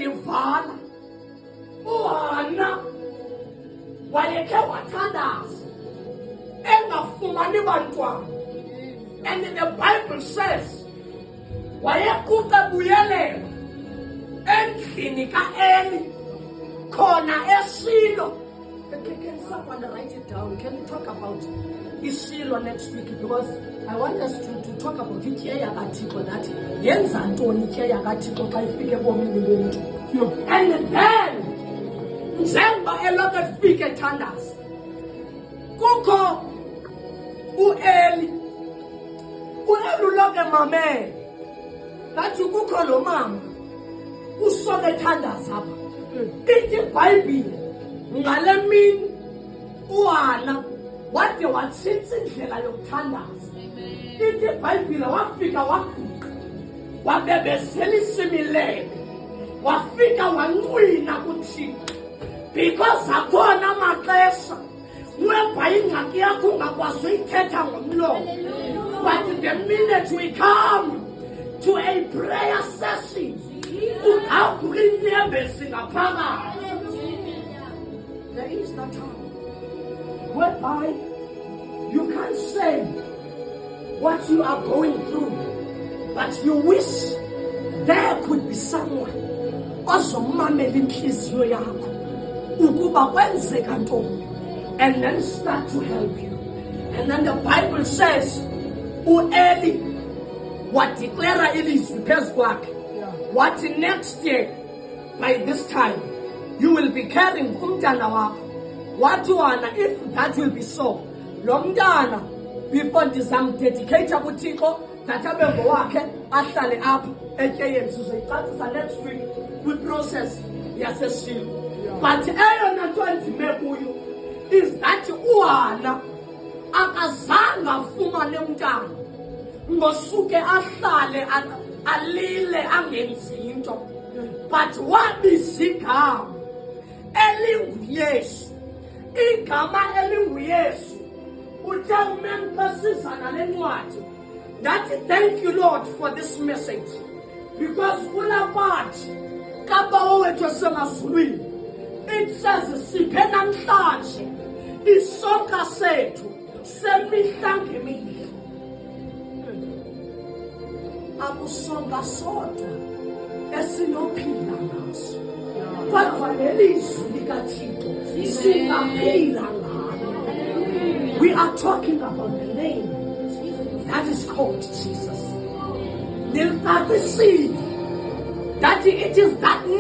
ndivala uHana wayekhe wathandaza engafumani bantwana, and the Bible says wayequqa buyelela endlini kaEli khona eShilo. Can someone write it down? Can we talk about iShilo next week? Because I want us to talk about itye yakaThixo, that yenza ntoni itye yakaThixo xa ifike ebomini bomntu. And then njengoba elokhu efike ethandaza, kukho uEli ulokhu emamele ngathi kukho lo mama usoke ethandaza apha. Ithi iBhayibhile ngale mini uHana wade watshintsha indlela yokuthandaza. Ithi iBhayibhile wafika waguqa wabebezela isimilele, wafika wancwina kuThixo, because akhona amaxesha weba ingxaki yakho ungakwazi uyithetha ngomlomo, but the minute we come to a prayer session uqhavuka inyembezi ngaphakathi. There is no time whereby you can't say what you are going through, but you wish there could be someone ozomamela inhliziyo yakho ukuba kwenzeka ntoni, and then start to help you. And then the Bible says uEli wadeclara ilizwi phezu kwakhe wathi, next year by this time you will be carrying umntana wakho. Wathi uHana, if that will be so, lo mntana before ndizamdedicate kuThixo that abe ngowakhe ahlale apha etyeyeni. Sizoyicacisa next week kwi-process yaseShilo. But eyona nto endime kuyo is that uHana akazange afumane umntana ngosuke ahlale alile angenzi into, but wabiza igama elinguYesu. Igama elinguYesu uthe umeni basizana lencwadi ndathi, thank you Lord for this message, because kulaphathi kaBawo wethu esemazulwini it says siphe namhlanje isonka sethu semihla ngemihla. Akusonka sodwa esinophila ngaso, kodwa lelizwi likaThixo singaphila ngalo. We are talking about the name that is called Jesus. That it is that name